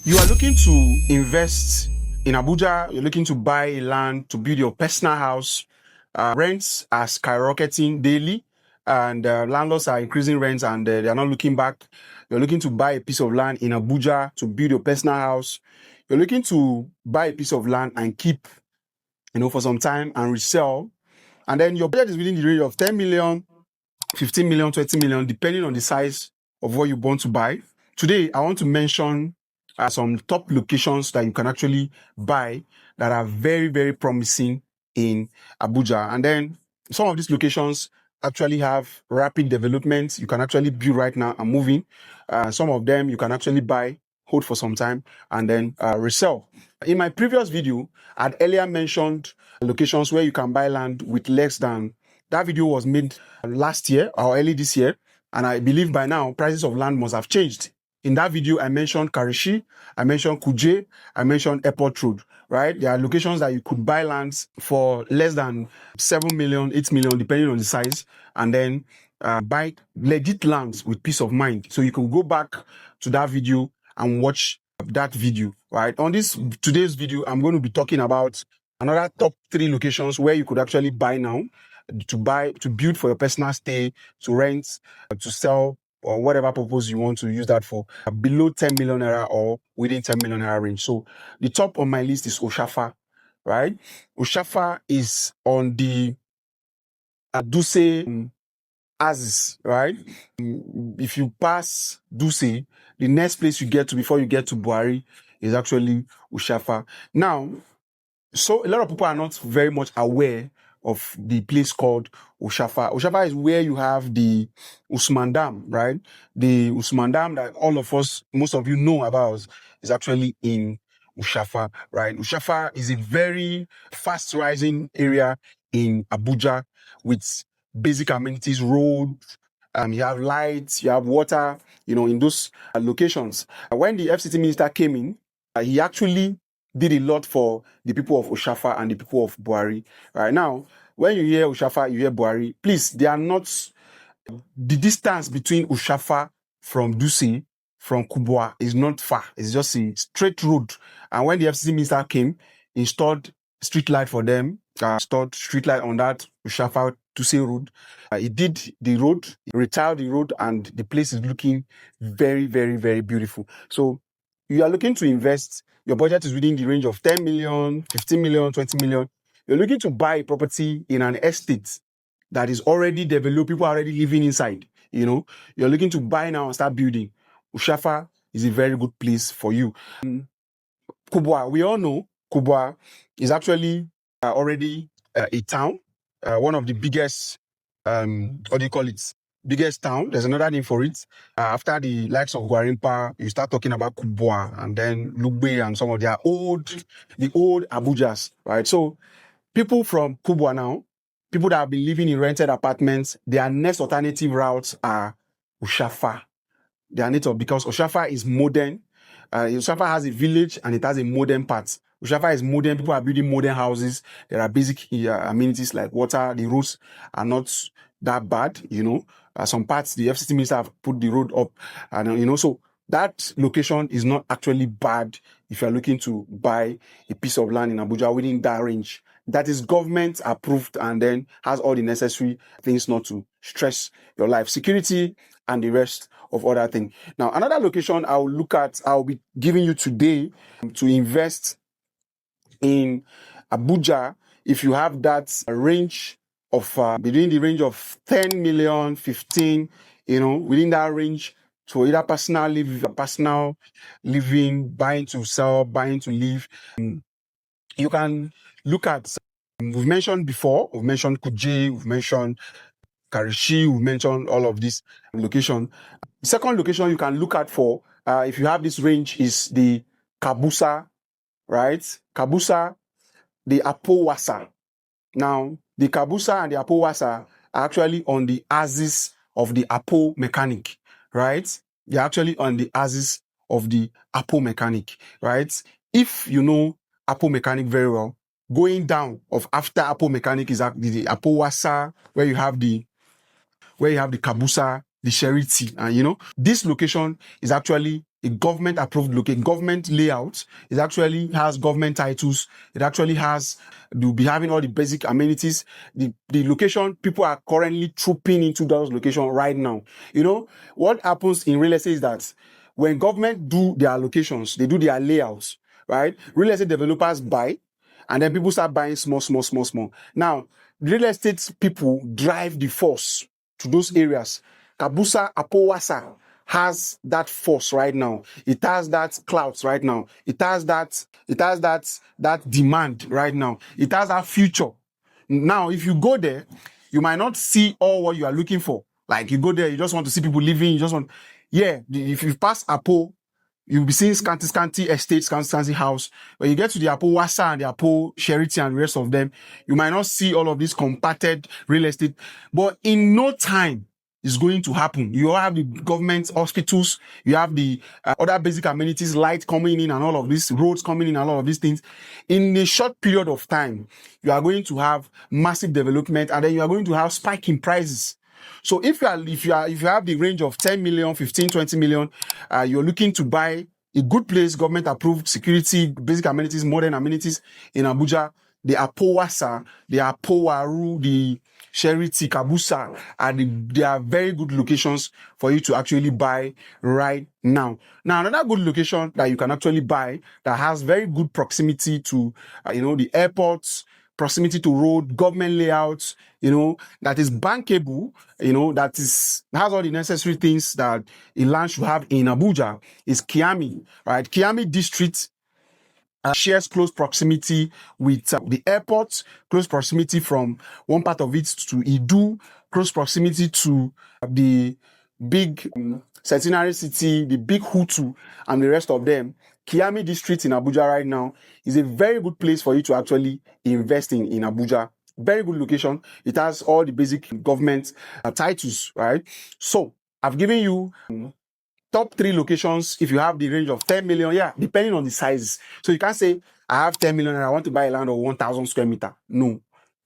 You are looking to invest in Abuja, you're looking to buy a land to build your personal house. Rents are skyrocketing daily, and landlords are increasing rents and they are not looking back. You're looking to buy a piece of land in Abuja to build your personal house. You're looking to buy a piece of land and keep, for some time and resell. And then your budget is within the range of 10 million, 15 million, 20 million, depending on the size of what you want to buy. Today, I want to mention some top locations that you can actually buy that are very, very promising in Abuja. And then some of these locations actually have rapid development. You can actually build right now and move in. Some of them you can actually buy, hold for some time, and then resell. In my previous video, I'd earlier mentioned locations where you can buy land with less than. That video was made last year or early this year, and I believe by now prices of land must have changed. In that video, I mentioned Karishi, I mentioned Kuje, I mentioned Airport Road, right? There are locations that you could buy lands for less than 7 million, 8 million, depending on the size, and then buy legit lands with peace of mind. So you can go back to that video and watch that video, right? On today's video, I'm going to be talking about another top 3 locations where you could actually buy now, to build for your personal stay, to rent, to sell, or whatever purpose you want to use that for, below 10 million naira or within 10 million naira range. So the top on my list is Oshafa, right? Oshafa is on the Duse Axis, right? If you pass Duse, the next place you get to before you get to Buhari is actually Oshafa. Now, so a lot of people are not very much aware of the place called Oshafa. Oshafa is where you have the Usman Dam, right? The Usman Dam that all of us, most of you know about, is actually in Oshafa, right? Oshafa is a very fast rising area in Abuja with basic amenities, roads, you have lights, you have water, in those locations. When the FCT minister came in, he actually did a lot for the people of Oshafa and the people of Buhari. Right now, when you hear Oshafa, you hear Buhari. Please, they are not. The distance between Oshafa from Duse, from Kubwa, is not far. It's just a straight road. And when the FCC minister came, installed street light for them, installed street light on that Oshafa Duse road. He did the road, he retired the road, and the place is looking very, very, very beautiful. So you are looking to invest, your budget is within the range of 10 million, 15 million, 20 million. You're looking to buy a property in an estate that is already developed, people are already living inside. You're looking to buy now and start building. Oshafa is a very good place for you. Kubwa, we all know Kubwa is actually already a town, one of the biggest, what do you call it? Biggest town. There's another name for it. After the likes of Gwarimpa, you start talking about Kubwa and then Lugbe and some of the old Abujas, right? So people from Kubwa now, people that have been living in rented apartments, their next alternative routes are Oshafa. They are native because Oshafa is modern. Oshafa has a village and it has a modern part. Oshafa is modern. People are building modern houses. There are basic amenities like water. The roads are not that bad, some parts, the FCT minister have put the road up. And, so that location is not actually bad if you're looking to buy a piece of land in Abuja within that range. That is government approved and then has all the necessary things not to stress your life. Security and the rest of other things. Now, another location I'll be giving you today to invest in Abuja, if you have that range of between the range of 10 million, 15, within that range, to either personal living, buying to sell, buying to live, you can look at, we've mentioned Kuje, we've mentioned Karishi, we've mentioned all of these locations. The second location you can look at for, if you have this range, is the Kabusa, right? Kabusa, the Apowasa. Now, the Kabusa and the Apowasa are actually on the axis of the Apo mechanic, right? They're actually on the axis of the Apo mechanic, right? If you know Apo mechanic very well, going down of after Apo mechanic is the Apowasa, where you have the Kabusa, the Sheriti, and this location is actually a government approved government layout. It actually has government titles. It actually has, you'll be having all the basic amenities. The location, people are currently trooping into those locations right now. You know, what happens in real estate is that when government do their allocations, they do their layouts, right? Real estate developers buy, and then people start buying small. Now, real estate people drive the force to those areas. Kabusa, Apowasa has that force right now. It has that clout right now. It has that demand right now. It has that future. Now, if you go there, you might not see all what you are looking for. Like you go there, you just want to see people living. You just want, if you pass Apo, you'll be seeing scanty estates, scanty house. When you get to the Apo Wasa and the Apo Charity and the rest of them, you might not see all of this compacted real estate. But in no time, it's going to happen. You have the government hospitals, you have the other basic amenities, light coming in and all of these, roads coming in and all of these things. In a short period of time, you are going to have massive development, and then you are going to have spike in prices. So if you have the range of 10 million, 15, 20 million, you're looking to buy a good place, government approved, security, basic amenities, modern amenities in Abuja, the Apowasa, the Apowaru, the Charity, Kabusa, they are very good locations for you to actually buy right now. Now, another good location that you can actually buy that has very good proximity to, the airports, proximity to road, government layouts, that is bankable, that has all the necessary things that a land should have in Abuja is Kiami, right? Kiami district shares close proximity with the airport, close proximity from one part of it to Idu, close proximity to the big centenary city, the big Hutu, and the rest of them. Kiami district in Abuja right now is a very good place for you to actually invest in Abuja. Very good location. It has all the basic government titles, right? So I've given you top 3 locations if you have the range of 10 million, depending on the size. So you can't say, I have 10 million and I want to buy a land of 1,000 square meter. No,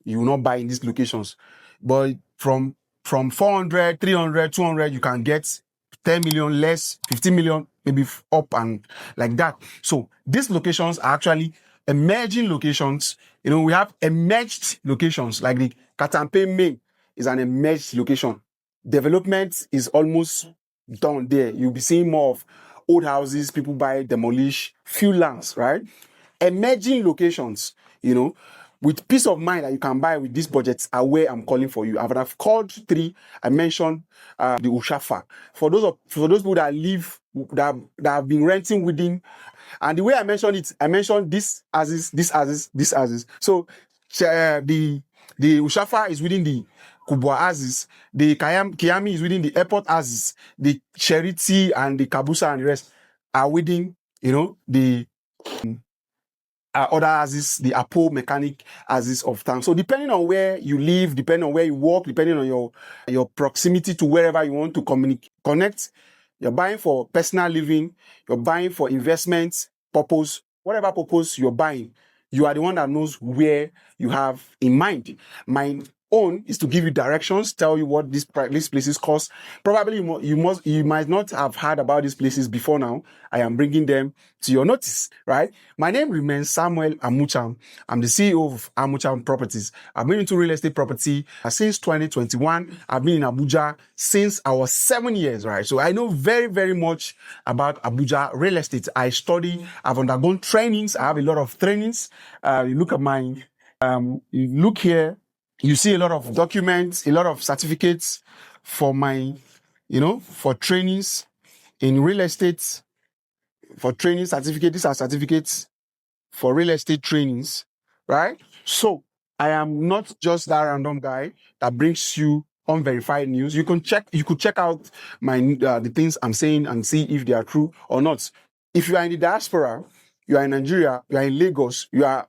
you will not buy in these locations. But from 400, 300, 200, you can get 10 million less, 15 million, maybe up and like that. So these locations are actually emerging locations. We have emerged locations like the Katampe Main is an emerged location. Development is almost done there. You'll be seeing more of old houses, people buy, demolish, few lands, right? Emerging locations, with peace of mind that you can buy with these budgets are where I'm calling for you. I've called 3. I mentioned the Ushafa. For those people that live, that have been renting within, and the way I mentioned it, I mentioned this as is. So the Ushafa is within the Kubwa Aziz, the Kiami is within the airport Aziz, the Charity and the Kabusa and the rest are within, the other Aziz, the Apo mechanic Aziz of town. So depending on where you live, depending on where you work, depending on your proximity to wherever you want to connect, you're buying for personal living, you're buying for investment purpose, whatever purpose you're buying, you are the one that knows where you have in mind. My own is to give you directions, tell you what these places cost. Probably you might not have heard about these places before now. I am bringing them to your notice, right? My name remains Samuel Amucham. I'm the CEO of Amucham Properties. I've been into real estate property since 2021. I've been in Abuja since I was 7 years, right? So I know very, very much about Abuja real estate. I study, I've undergone trainings. I have a lot of trainings. You look at mine. You look here, you see a lot of documents, a lot of certificates for my, for trainings in real estate, for training certificate. These are certificates for real estate trainings, right? So I am not just that random guy that brings you unverified news. You could check out my the things I'm saying and see if they are true or not. If you are in the diaspora, you are in Nigeria, you are in Lagos, you are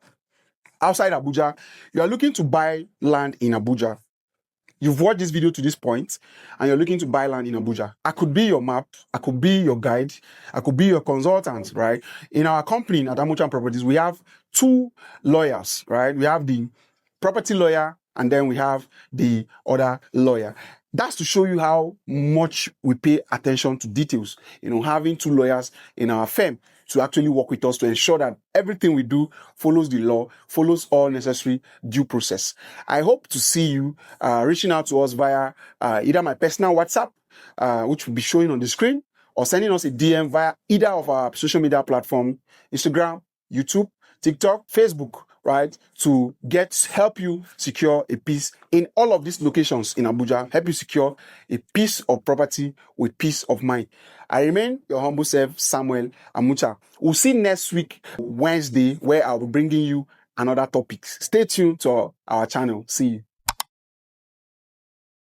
outside Abuja, you are looking to buy land in Abuja. You've watched this video to this point and you're looking to buy land in Abuja. I could be your map, I could be your guide, I could be your consultant, right? In our company at Amucham Properties, we have 2 lawyers, right? We have the property lawyer and then we have the other lawyer. That's to show you how much we pay attention to details. Having two lawyers in our firm to actually work with us to ensure that everything we do follows the law, follows all necessary due process. I hope to see you reaching out to us via either my personal WhatsApp, which will be showing on the screen, or sending us a DM via either of our social media platforms, Instagram, YouTube, TikTok, Facebook, right? To help you secure a piece in all of these locations in Abuja, help you secure a piece of property with peace of mind. I remain your humble self, Samuel Amucham. We'll see next week, Wednesday, where I'll be bringing you another topic. Stay tuned to our channel. See you.